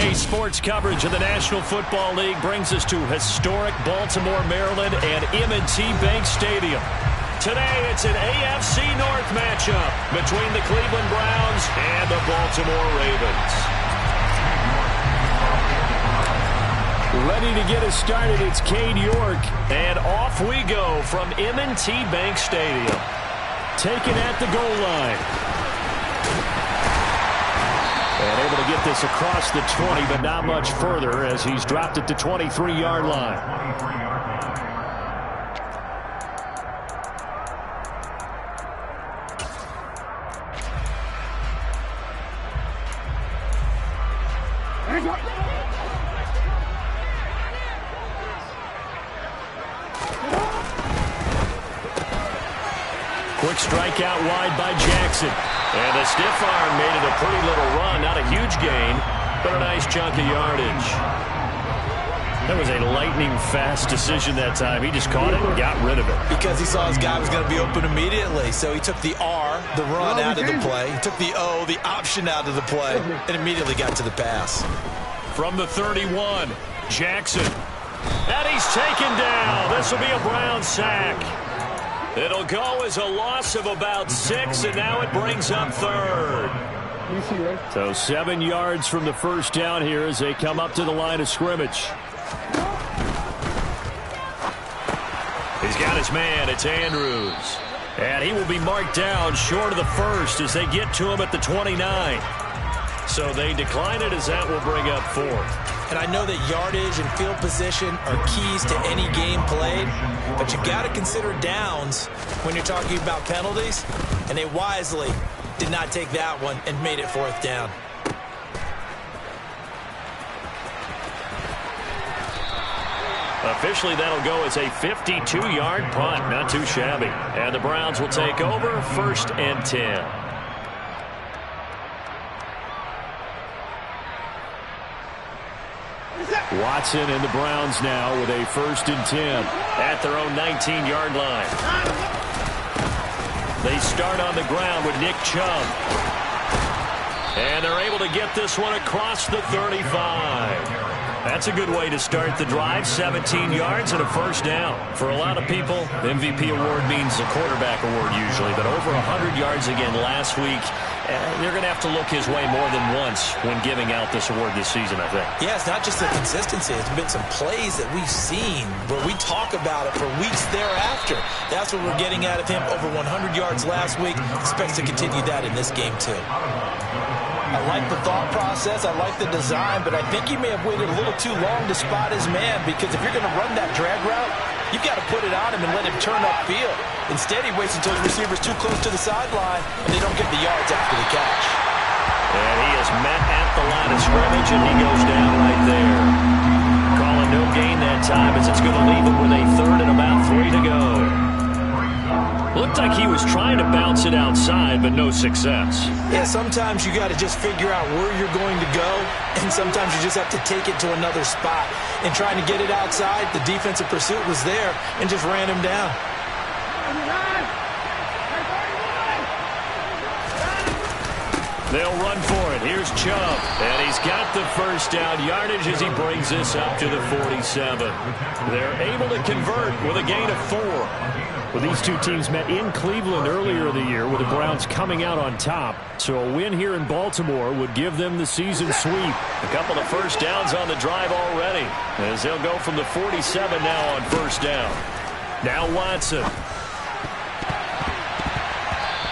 Today's sports coverage of the National Football League brings us to historic Baltimore, Maryland, and M&T Bank Stadium. Today, it's an AFC North matchup between the Cleveland Browns and the Baltimore Ravens. Ready to get us started, it's Cade York, and off we go from M&T Bank Stadium. Taken at the goal line. And able to get this across the 20, but not much further as he's dropped it to 23-yard line. Quick strike out wide by Jackson. And the stiff arm made it a pretty little run. Not a huge gain, but a nice chunk of yardage. That was a lightning-fast decision that time. He just caught it and got rid of it. Because he saw his guy was going to be open immediately. So he took the R, the run, out of the play. He took the O, the option, out of the play, and immediately got to the pass. From the 31, Jackson. And he's taken down. This will be a Brown sack. It'll go as a loss of about 6, and now it brings up third. So 7 yards from the first down here as they come up to the line of scrimmage. He's got his man. It's Andrews. And he will be marked down short of the first as they get to him at the 29. So they decline it as that will bring up fourth. And I know that yardage and field position are keys to any game played, but you got to consider downs when you're talking about penalties, and they wisely did not take that one and made it fourth down. Officially, that'll go as a 52-yard punt. Not too shabby. And the Browns will take over 1st and 10. Watson and the Browns now with a 1st and 10 at their own 19-yard line. They start on the ground with Nick Chubb. And they're able to get this one across the 35. That's a good way to start the drive. 17 yards and a 1st down. For a lot of people, the MVP award means a quarterback award usually, but over 100 yards again last week. They're going to have to look his way more than once when giving out this award this season, I think. Yeah, it's not just the consistency. It's been some plays that we've seen where we talk about it for weeks thereafter. That's what we're getting out of him. Over 100 yards last week. Expects to continue that in this game, too. I like the thought process. I like the design, but I think he may have waited a little too long to spot his man, because if you're going to run that drag route, you've got to put it on him and let him turn upfield. Instead, he waits until his receiver's too close to the sideline, and they don't get the yards after the catch. And he is met at the line of scrimmage, and he goes down right there. Calling no gain that time as it's going to leave him with a 3rd and about 3 to go. Looked like he was trying to bounce it outside, but no success. Yeah, sometimes you got to just figure out where you're going to go, and sometimes you just have to take it to another spot. And trying to get it outside, the defensive pursuit was there and just ran him down. They'll run for it. Here's Chubb. And he's got the 1st down yardage as he brings this up to the 47. They're able to convert with a gain of 4. Well, these two teams met in Cleveland earlier in the year with the Browns coming out on top. So a win here in Baltimore would give them the season sweep. A couple of 1st downs on the drive already as they'll go from the 47 now on 1st down. Now Watson.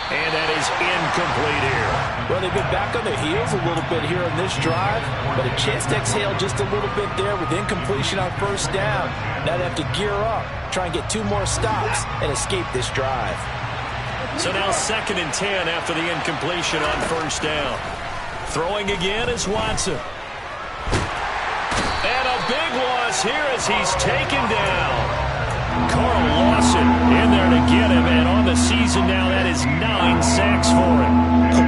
And that is incomplete here. Well, they've been back on their heels a little bit here on this drive, but a chance to exhale just a little bit there with incompletion on 1st down. Now they have to gear up, try and get 2 more stops, and escape this drive. So now 2nd and 10 after the incompletion on 1st down. Throwing again is Watson. And a big loss here as he's taken down. Carl Lawson in there to get him, and on the season now, that is 9 sacks for him.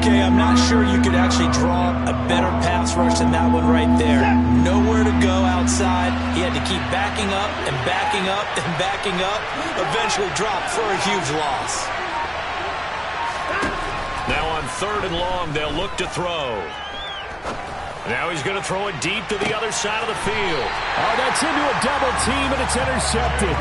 Okay, I'm not sure you could actually draw a better pass rush than that one right there. Nowhere to go outside. He had to keep backing up and backing up and backing up. Eventually dropped for a huge loss. Now on 3rd and long, they'll look to throw. Now he's going to throw it deep to the other side of the field. Oh, that's into a double team, and it's intercepted.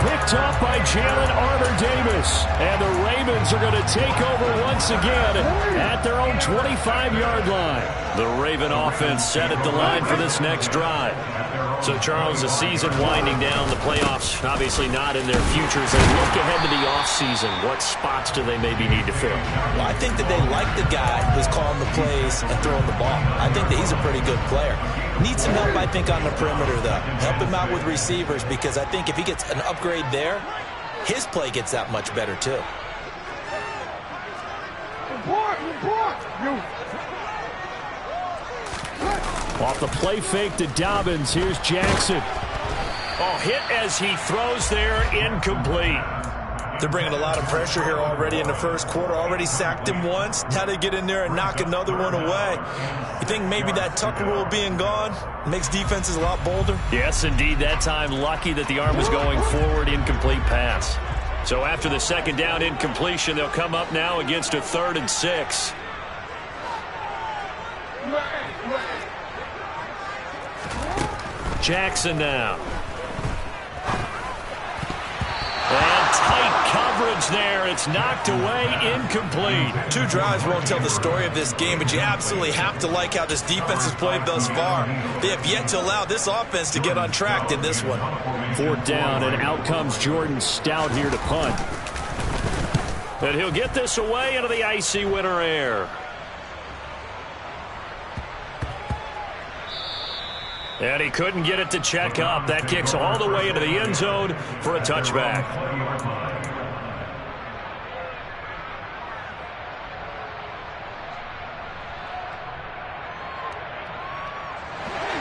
Picked up by Jalen Armour-Davis. And the Ravens are going to take over once again at their own 25-yard line. The Raven offense set at the line for this next drive. So, Charles, the season winding down, the playoffs obviously not in their futures. They look ahead to the offseason. What spots do they maybe need to fill? Well, I think that they like the guy who's calling the plays and throwing the ball. I think that he's a pretty good player. Needs some help, I think, on the perimeter, though. Help him out with receivers, because I think if he gets an upgrade there, his play gets that much better, too. Off the play fake to Dobbins, here's Jackson. Oh, hit as he throws there, incomplete. They're bringing a lot of pressure here already in the first quarter. Already sacked him once. Now they get in there and knock another one away. You think maybe that Tucker rule being gone makes defenses a lot bolder? Yes, indeed. That time, lucky that the arm was going forward, incomplete pass. So after the second down incompletion, they'll come up now against a 3rd and 6. Jackson now. And tight coverage there. It's knocked away, incomplete. 2 drives won't tell the story of this game, but you absolutely have to like how this defense has played thus far. They have yet to allow this offense to get untracked in this one. 4th down, and out comes Jordan Stout here to punt. And he'll get this away into the icy winter air. And he couldn't get it to check up. That kicks all the way into the end zone for a touchback.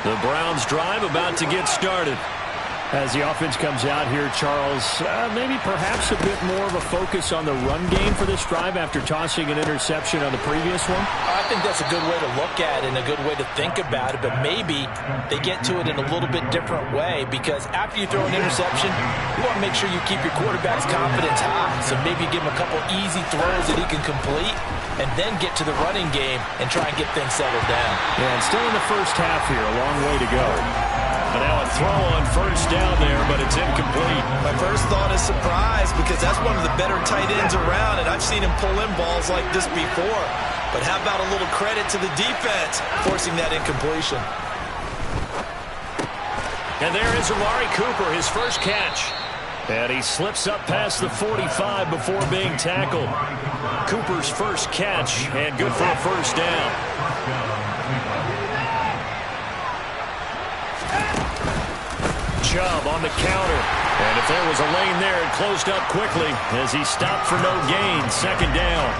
The Browns drive about to get started. As the offense comes out here, Charles, maybe perhaps a bit more of a focus on the run game for this drive after tossing an interception on the previous one? I think that's a good way to look at it and a good way to think about it, but maybe they get to it in a little bit different way, because after you throw an interception, you want to make sure you keep your quarterback's confidence high. So maybe give him a couple easy throws that he can complete and then get to the running game and try and get things settled down. Yeah, and still in the first half here, a long way to go. And now a throw on 1st down there, but it's incomplete. My first thought is surprise, because that's one of the better tight ends around, and I've seen him pull in balls like this before. But how about a little credit to the defense forcing that incompletion? And there is Amari Cooper, his first catch. And he slips up past the 45 before being tackled. Cooper's first catch, and good for a 1st down. Chubb on the counter. And if there was a lane there, it closed up quickly as he stopped for no gain. 2nd down.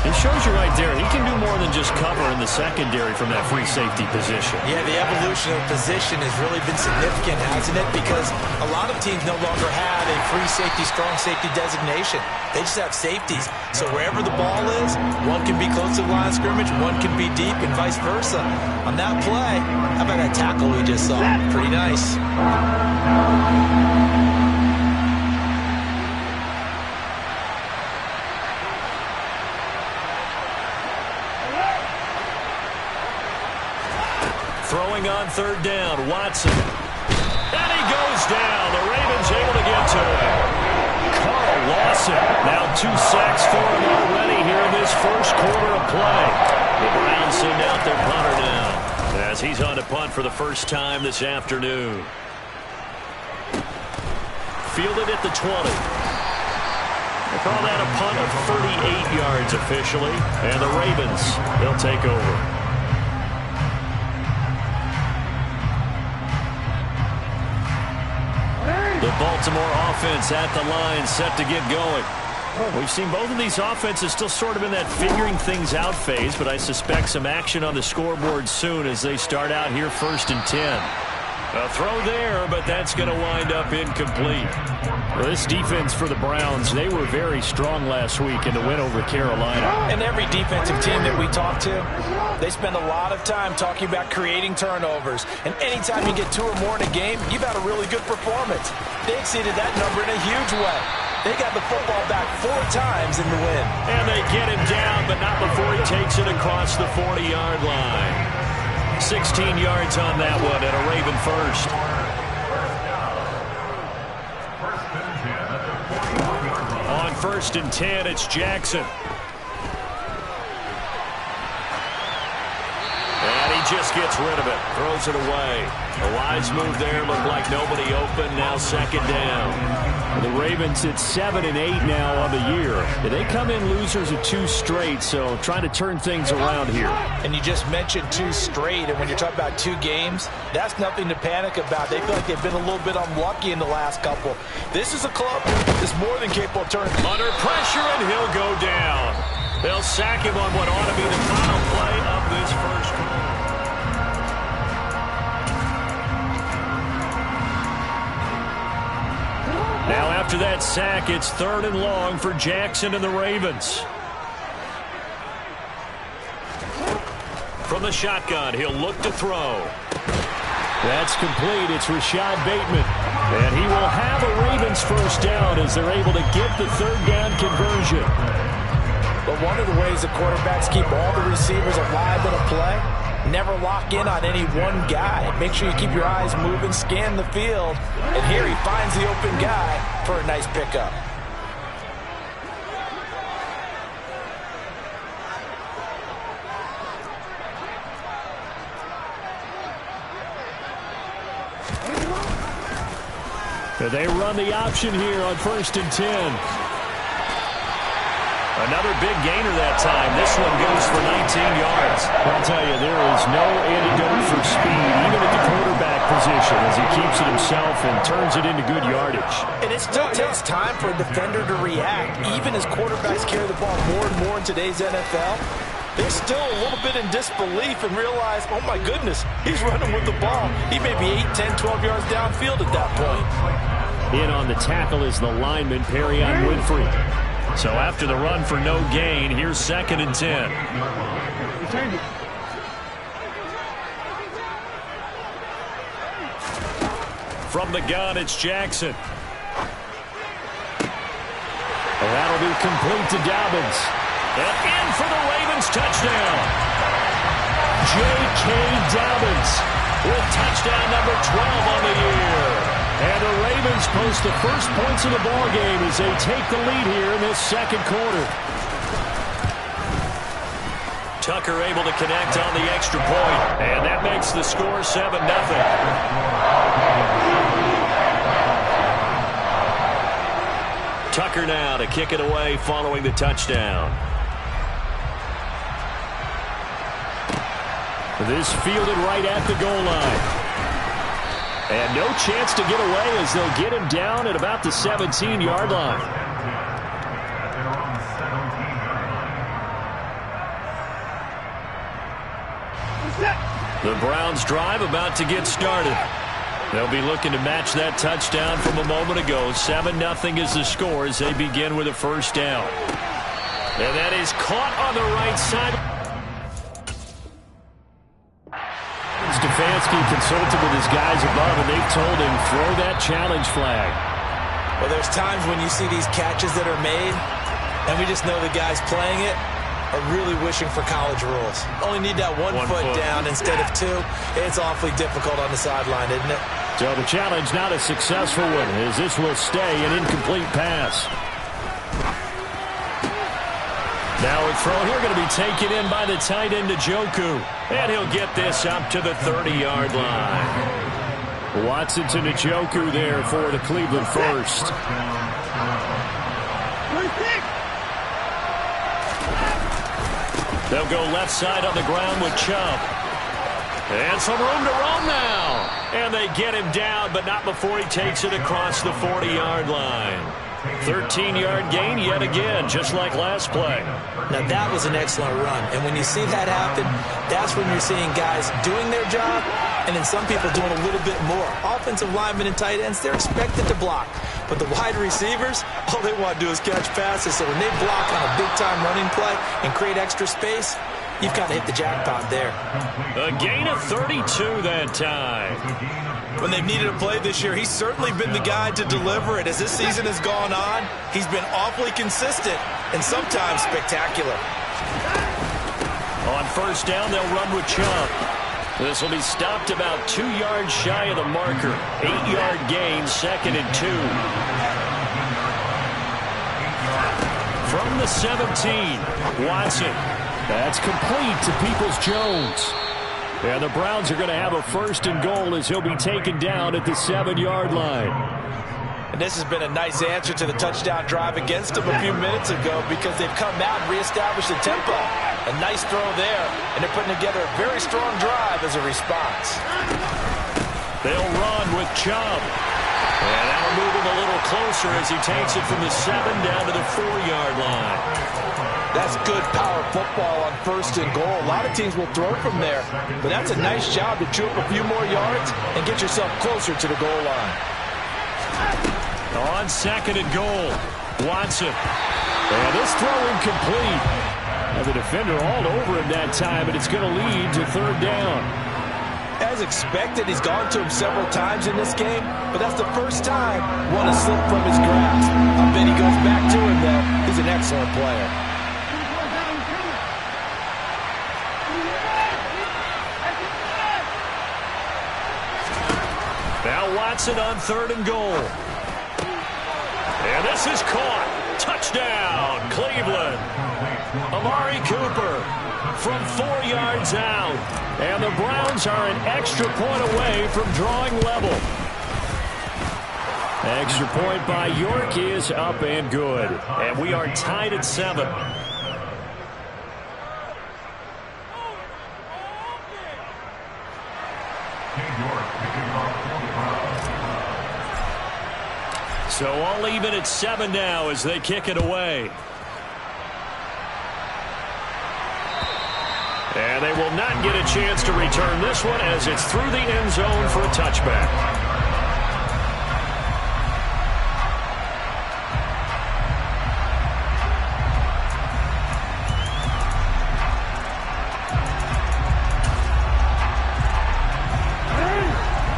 It shows you right there, he can do more than just cover in the secondary from that free safety position. Yeah, the evolution of position has really been significant, hasn't it? Because a lot of teams no longer have a free safety, strong safety designation. They just have safeties. So wherever the ball is, one can be close to the line of scrimmage, one can be deep, and vice versa. On that play, how about that tackle we just saw? Pretty nice. Throwing on 3rd down, Watson. And he goes down. The Ravens able to get to him. Carl Lawson. Now 2 sacks for him already here in this first quarter of play. The Browns send out their punter now, as he's on to punt for the first time this afternoon. Fielded at the 20. They call that a punt of 38 yards officially. And the Ravens, they'll take over. The Baltimore offense at the line, set to get going. We've seen both of these offenses still sort of in that figuring things out phase, but I suspect some action on the scoreboard soon as they start out here 1st and 10. A throw there, but that's going to wind up incomplete. Well, this defense for the Browns, they were very strong last week in the win over Carolina. And every defensive team that we talk to, they spend a lot of time talking about creating turnovers. And anytime you get 2 or more in a game, you've had a really good performance. They exceeded that number in a huge way. They got the football back 4 times in the win. And they get him down, but not before he takes it across the 40-yard line. 16 yards on that one and a Raven first. On 1st and 10, it's Jackson. And he just gets rid of it. Throws it away. A wise move there. Looked like nobody open. Now 2nd down. The Ravens at 7-8 now on the year. They come in losers of 2 straight, so trying to turn things around here. And you just mentioned 2 straight, and when you're talking about 2 games, that's nothing to panic about. They feel like they've been a little bit unlucky in the last couple. This is a club that's more than capable of turning. Under pressure, and he'll go down. They'll sack him on what ought to be the final play of this first quarter. Now after that sack, it's 3rd and long for Jackson and the Ravens. From the shotgun, he'll look to throw. That's complete. It's Rashad Bateman. And he will have a Ravens first down as they're able to get the 3rd down conversion. But one of the ways the quarterbacks keep all the receivers alive in a play, never lock in on any one guy. Make sure you keep your eyes moving, scan the field. And here he finds the open guy for a nice pickup. They run the option here on 1st and 10. Another big gainer that time. This one goes for 19 yards. I'll tell you, there is no antidote for speed, even at the quarterback position, as he keeps it himself and turns it into good yardage. And it still takes time for a defender to react. Even as quarterbacks carry the ball more and more in today's NFL, they're still a little bit in disbelief and realize, oh my goodness, he's running with the ball. He may be 8, 10, 12 yards downfield at that point. In on the tackle is the lineman, Perrion Winfrey. So after the run for no gain, here's 2nd and 10. From the gun, it's Jackson. And that'll be complete to Dobbins. And in for the Ravens touchdown. J.K. Dobbins with touchdown number 12 on the year. And the Ravens post the first points of the ballgame as they take the lead here in this 2nd quarter. Tucker able to connect on the extra point, and that makes the score 7-0. Tucker now to kick it away following the touchdown. This fielded right at the goal line. And no chance to get away as they'll get him down at about the 17-yard line. The Browns drive about to get started. They'll be looking to match that touchdown from a moment ago. 7-0 is the score as they begin with a first down. And that is caught on the right side. Stefanski consulted with his guys above, and they've told him, throw that challenge flag. Well, there's times when you see these catches that are made, and we just know the guys playing it are really wishing for college rules. Only need that one foot down instead of 2. It's awfully difficult on the sideline, isn't it? So the challenge not a successful one, as this will stay an incomplete pass. Now a throw here going to be taken in by the tight end Njoku. And he'll get this up to the 30-yard line. Watson to Njoku there for the Cleveland first. They'll go left side on the ground with Chubb. And some room to roam now. And they get him down, but not before he takes it across the 40-yard line. 13-yard gain yet again, just like last play. Now, that was an excellent run. And when you see that happen, that's when you're seeing guys doing their job and then some people doing a little bit more. Offensive linemen and tight ends, they're expected to block. But the wide receivers, all they want to do is catch passes. So when they block on a big-time running play and create extra space, you've got to hit the jackpot there. A gain of 32 that time. When they've needed a play this year, he's certainly been the guy to deliver it. As this season has gone on, he's been awfully consistent and sometimes spectacular. On first down, they'll run with Chubb. This will be stopped about 2 yards shy of the marker. 8-yard gain, 2nd and 2. From the 17, Watson. That's complete to Peoples-Jones. And the Browns are going to have a 1st and goal as he'll be taken down at the 7-yard line. And this has been a nice answer to the touchdown drive against them a few minutes ago because they've come out and reestablished the tempo. A nice throw there, and they're putting together a very strong drive as a response. They'll run with Chubb. And now moving a little closer as he takes it from the 7 down to the 4-yard line. That's good power football on 1st and goal. A lot of teams will throw from there, but that's a nice job to chew up a few more yards and get yourself closer to the goal line. On 2nd and goal, Watson. And this throw incomplete. And the defender all over him that time, and it's going to lead to 3rd down. As expected, he's gone to him several times in this game, but that's the first time one has slipped from his grasp. I bet he goes back to him, though. He's an excellent player. Now Watson on 3rd and goal. And this is caught. Touchdown, Cleveland. Amari Cooper from 4 yards out. And the Browns are an extra point away from drawing level. Extra point by York is up and good. And we are tied at 7. So all even at 7 now as they kick it away. And they will not get a chance to return this one as it's through the end zone for a touchback.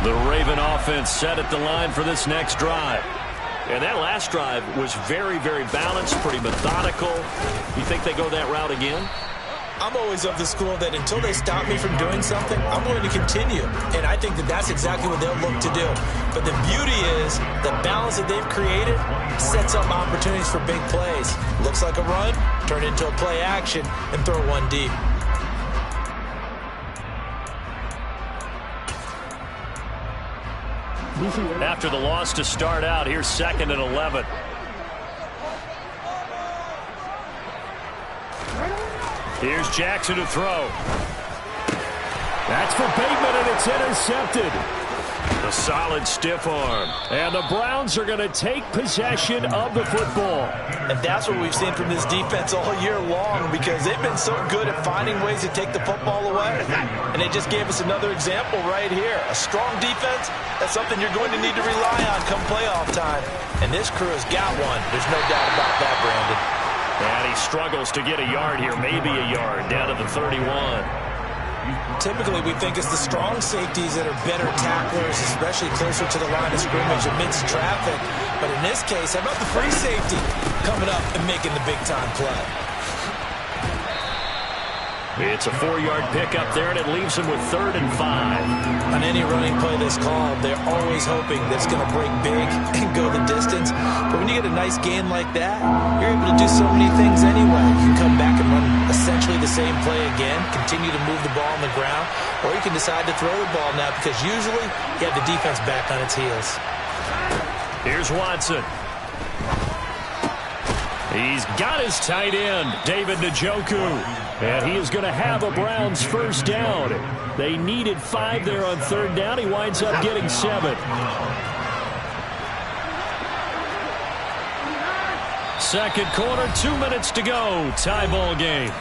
The Raven offense set at the line for this next drive. And that last drive was very, very balanced, pretty methodical. You think they go that route again? I'm always of the school that until they stop me from doing something, I'm going to continue. And I think that that's exactly what they'll look to do. But the beauty is the balance that they've created sets up opportunities for big plays. Looks like a run, turn into a play action, and throw one deep. After the loss to start out, here's 2nd and 11. Here's Jackson to throw. That's for Bateman, and it's intercepted. A solid stiff arm. And the Browns are going to take possession of the football. And that's what we've seen from this defense all year long because they've been so good at finding ways to take the football away. And they just gave us another example right here. A strong defense, that's something you're going to need to rely on come playoff time. And this crew has got one. There's no doubt about that, Brandon. And he struggles to get a yard here, maybe a yard, down to the 31. Typically, we think it's the strong safeties that are better tacklers, especially closer to the line of scrimmage amidst traffic. But in this case, how about the free safety coming up and making the big-time play? It's a 4-yard pickup there, and it leaves them with 3rd and 5. On any running play that's called, they're always hoping that it's going to break big and go the distance. But when you get a nice gain like that, you're able to do so many things anyway. You can come back and run essentially the same play again, continue to move the ball on the ground, or you can decide to throw the ball now because usually you have the defense back on its heels. Here's Watson. He's got his tight end, David Njoku. And he is going to have a Browns 1st down. They needed 5 there on 3rd down. He winds up getting 7. 2nd quarter, 2 minutes to go. Tie ball game.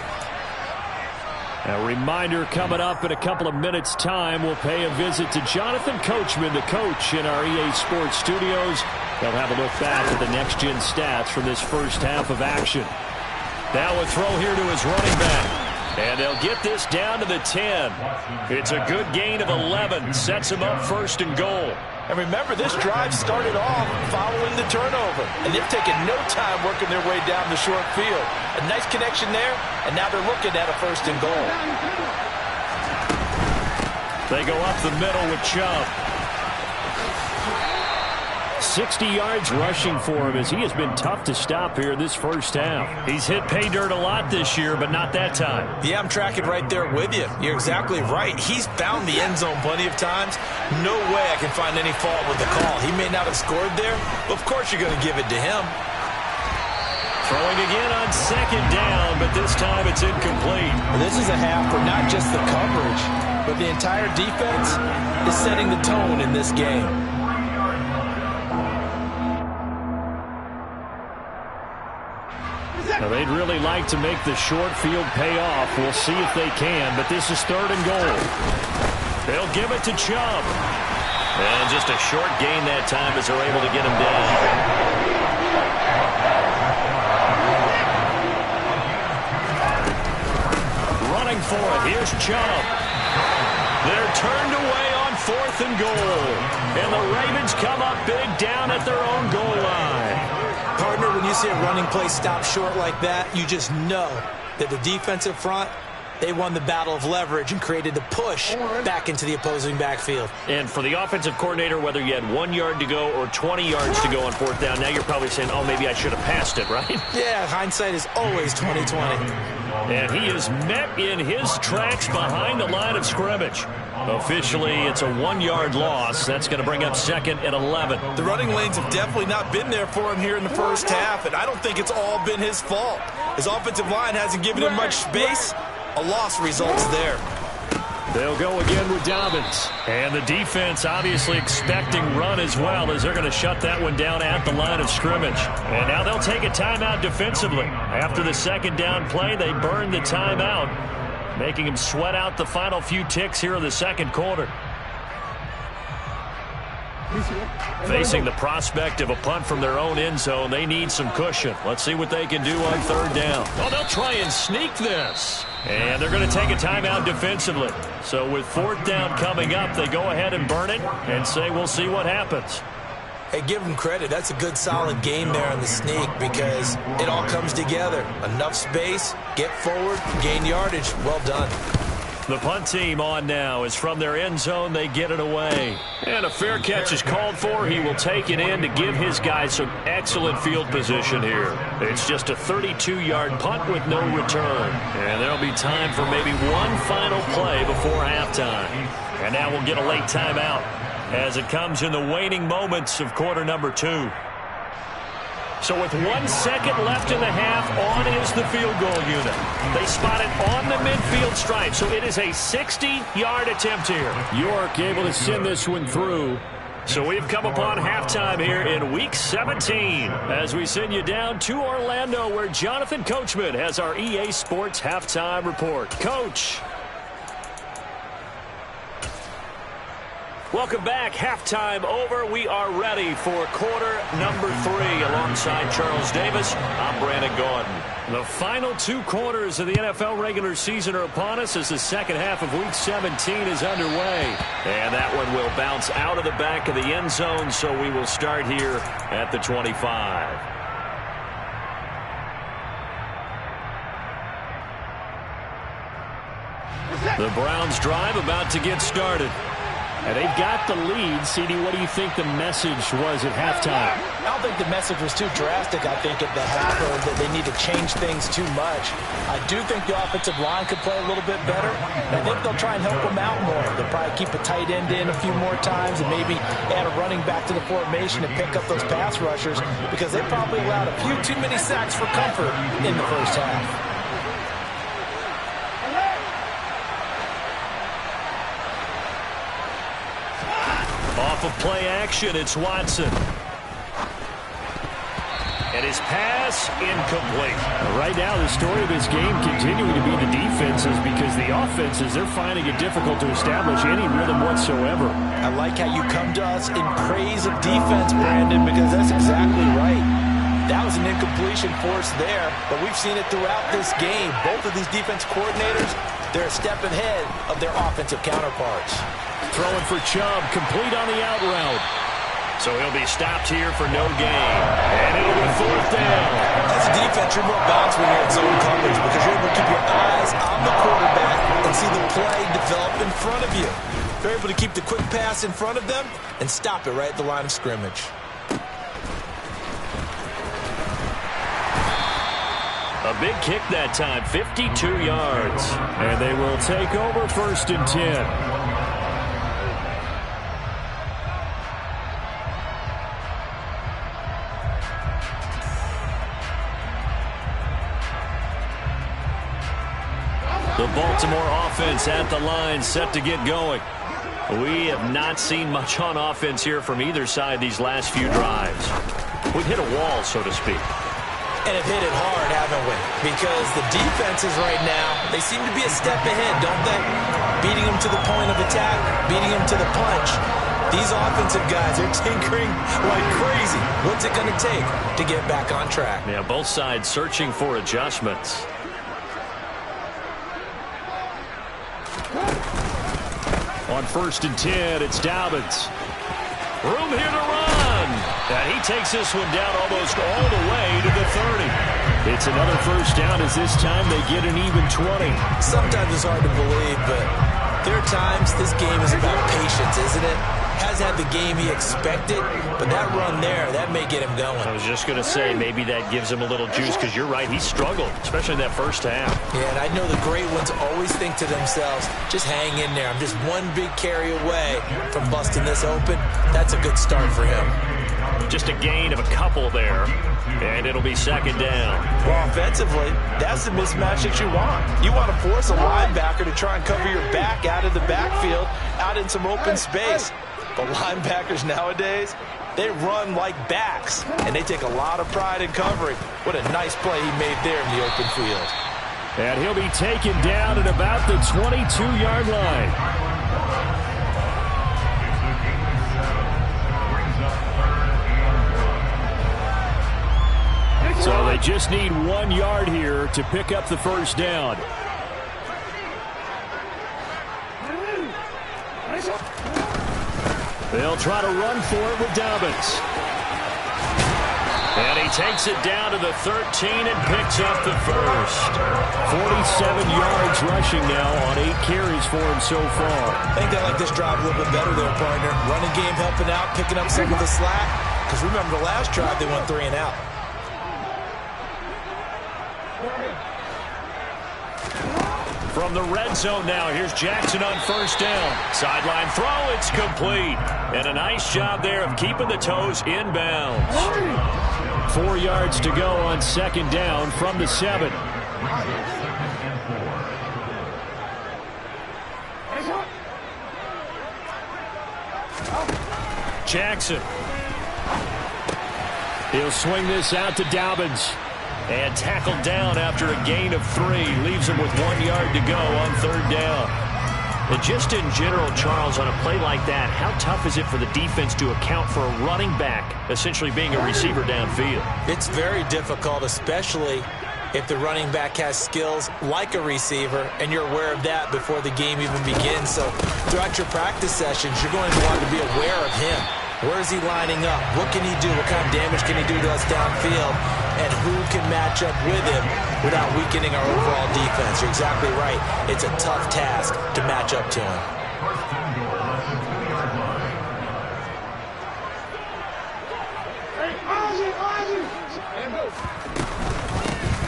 A reminder coming up in a couple of minutes' time. We'll pay a visit to Jonathan Coachman, the coach in our EA Sports studios. They'll have a look back at the next-gen stats from this first half of action. Now a throw here to his running back. And they'll get this down to the 10. It's a good gain of 11. Sets him up 1st and goal. And remember, this drive started off following the turnover. And they've taken no time working their way down the short field. A nice connection there, and now they're looking at a 1st and goal. They go up the middle with Chubb. 60 yards rushing for him as he has been tough to stop here this first half. He's hit pay dirt a lot this year, but not that time. Yeah, I'm tracking right there with you. You're exactly right. He's found the end zone plenty of times. No way I can find any fault with the call. He may not have scored there, but of course you're going to give it to him. Throwing again on second down, but this time it's incomplete. This is a half for not just the coverage, but the entire defense is setting the tone in this game. Now, they'd really like to make the short field pay off. We'll see if they can, but this is 3rd and goal. They'll give it to Chubb. And just a short gain that time as they're able to get him down. Running for it. Here's Chubb. They're turned away on 4th and goal. And the Ravens come up big down at their own goal line. Partner, when you see a running play stop short like that, you just know that the defensive front, they won the battle of leverage and created the push back into the opposing backfield. And for the offensive coordinator, whether you had 1 yard to go or 20 yards to go on 4th down, now you're probably saying, oh, maybe I should have passed it, right? Yeah, hindsight is always 20/20. And he is met in his tracks behind the line of scrimmage. Officially, it's a 1 yard loss. That's going to bring up 2nd and 11. The running lanes have definitely not been there for him here in the first half, and I don't think it's all been his fault. His offensive line hasn't given him much space. A loss results there. They'll go again with Dobbins. And the defense obviously expecting run as well, as they're going to shut that one down at the line of scrimmage. And now they'll take a timeout defensively. After the 2nd down play, they burn the timeout, making them sweat out the final few ticks here in the 2nd quarter. Facing the prospect of a punt from their own end zone, they need some cushion. Let's see what they can do on 3rd down. Oh, they'll try and sneak this. And they're going to take a timeout defensively. So with 4th down coming up, they go ahead and burn it and say we'll see what happens. Hey, give them credit. That's a good, solid game there on the sneak because it all comes together. Enough space, get forward, gain yardage. Well done. The punt team on now is from their end zone. They get it away. And a fair catch is called for. He will take it in to give his guys some excellent field position here. It's just a 32-yard punt with no return. And there'll be time for maybe one final play before halftime. And now we'll get a late timeout as it comes in the waning moments of quarter number 2. So with 1 second left in the half, on is the field goal unit. They spot it on the midfield stripe, so it is a 60-yard attempt here. York able to send this one through. So we've come upon halftime here in Week 17 as we send you down to Orlando where Jonathan Coachman has our EA Sports Halftime Report. Coach. Welcome back. Halftime over. We are ready for quarter number 3 alongside Charles Davis. I'm Brandon Gordon. The final 2 quarters of the NFL regular season are upon us as the second half of Week 17 is underway. And that one will bounce out of the back of the end zone, so we will start here at the 25. The Browns drive about to get started. And they've got the lead. CD, what do you think the message was at halftime? I don't think the message was too drastic, I think, at the half, or that they need to change things too much. I do think the offensive line could play a little bit better. I think they'll try and help them out more. They'll probably keep a tight end in a few more times and maybe add a running back to the formation and pick up those pass rushers because they probably allowed a few too many sacks for comfort in the first half. Off of play action, it's Watson. And his pass incomplete. Right now, the story of this game continuing to be the defenses because the offenses, they're finding it difficult to establish any rhythm whatsoever. I like how you come to us in praise of defense, Brandon, because that's exactly right. That was an incompletion forced there, but we've seen it throughout this game. Both of these defense coordinators, they're a step ahead of their offensive counterparts. Throwing for Chubb, complete on the out route. So he'll be stopped here for no gain. And it'll be 4th down. As a defense, you're more balanced when you're in zone coverage because you're able to keep your eyes on the quarterback and see the play develop in front of you. They're able to keep the quick pass in front of them and stop it right at the line of scrimmage. A big kick that time, 52 yards. And they will take over 1st and 10. The Baltimore offense at the line, set to get going. We have not seen much on offense here from either side these last few drives. We've hit a wall, so to speak. And have hit it hard, haven't we? Because the defenses right now, they seem to be a step ahead, don't they? Beating them to the point of attack, beating them to the punch. These offensive guys are tinkering like crazy. What's it going to take to get back on track? Yeah, both sides searching for adjustments. On 1st and 10, it's Dobbins. Room here to run. And he takes this one down almost all the way to the 30. It's another 1st down as this time they get an even 20. Sometimes it's hard to believe, but there are times this game is about patience, isn't it? Hasn't had the game he expected, but that run there, that may get him going. I was just going to say, maybe that gives him a little juice, because you're right, he struggled, especially in that 1st half. Yeah, and I know the great ones always think to themselves, just hang in there. I'm just one big carry away from busting this open. That's a good start for him. Just a gain of a couple there, and it'll be 2nd down. Well, offensively, that's the mismatch that you want. You want to force a linebacker to try and cover your back out of the backfield, out in some open space. But linebackers nowadays, they run like backs, and they take a lot of pride in covering. What a nice play he made there in the open field. And he'll be taken down at about the 22-yard line. So they just need 1 yard here to pick up the 1st down. They'll try to run for it with Dobbins. And he takes it down to the 13 and picks up the 1st. 47 yards rushing now on 8 carries for him so far. I think they like this drive a little bit better there, partner. Running game helping out, picking up some of the slack. Because remember the last drive, they went 3 and out. From the red zone now, here's Jackson on 1st down. Sideline throw, it's complete. And a nice job there of keeping the toes inbounds. 4 yards to go on 2nd down from the 7. Jackson. He'll swing this out to Dobbins. And tackled down after a gain of 3. Leaves him with 1 yard to go on 3rd down. And just in general, Charles, on a play like that, how tough is it for the defense to account for a running back essentially being a receiver downfield? It's very difficult, especially if the running back has skills like a receiver, and you're aware of that before the game even begins. So throughout your practice sessions, you're going to want to be aware of him. Where is he lining up? What can he do? What kind of damage can he do to us downfield? And who can match up with him without weakening our overall defense? You're exactly right. It's a tough task to match up to him.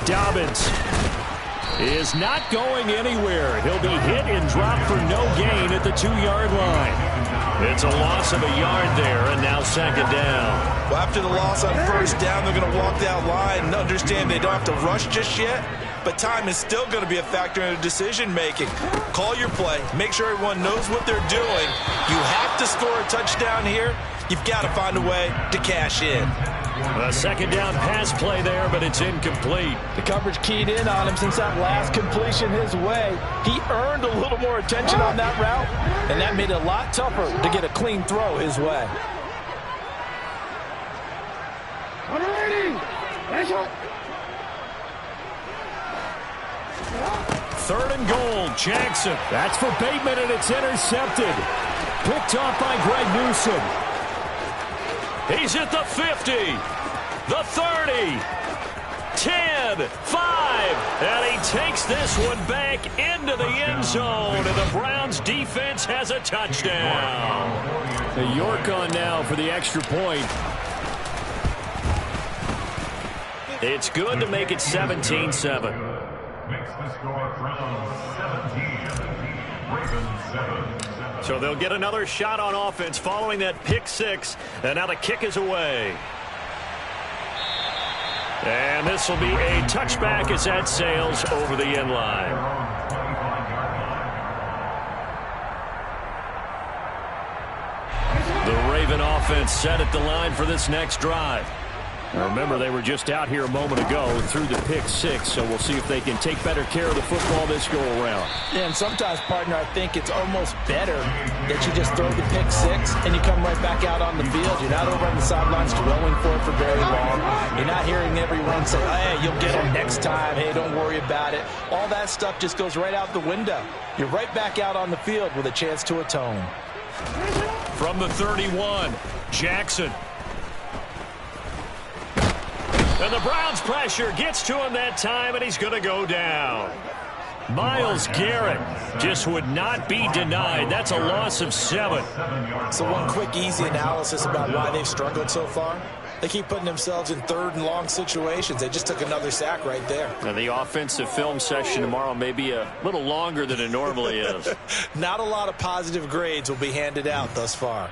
Dobbins is not going anywhere. He'll be hit and dropped for no gain at the 2-yard line. It's a loss of a yard there, and now 2nd down. Well, after the loss on 1st down, they're going to walk that line and understand they don't have to rush just yet, but time is still going to be a factor in decision-making. Call your play. Make sure everyone knows what they're doing. You have to score a touchdown here. You've got to find a way to cash in. A 2nd down pass play there, but it's incomplete. The coverage keyed in on him since that last completion his way. He earned a little more attention on that route, and that made it a lot tougher to get a clean throw his way. 3rd and goal, Jackson. That's for Bateman, and it's intercepted. Picked off by Greg Newsome. He's at the 50, the 30, 10. 10, 5, and he takes this one back into the end zone, and the Browns defense has a touchdown. York on now for the extra point. It's good to make it 17-7. Makes the score Browns 17, Ravens 7. So they'll get another shot on offense following that pick six, and now the kick is away. And this will be a touchback as that sails over the end line. The Raven offense set at the line for this next drive. Now remember, they were just out here a moment ago through the pick six, so we'll see if they can take better care of the football this go-around. Yeah, and sometimes, partner, I think it's almost better that you just throw the pick six and you come right back out on the field. You're not over on the sidelines dwelling for it for very long. You're not hearing everyone say, hey, you'll get them next time. Hey, don't worry about it. All that stuff just goes right out the window. You're right back out on the field with a chance to atone. From the 31, Jackson. And the Browns pressure gets to him that time, and he's going to go down. Myles Garrett just would not be denied. That's a loss of 7. So one quick, easy analysis about why they've struggled so far. They keep putting themselves in third and long situations. They just took another sack right there. Now the offensive film session tomorrow may be a little longer than it normally is. Not a lot of positive grades will be handed out thus far.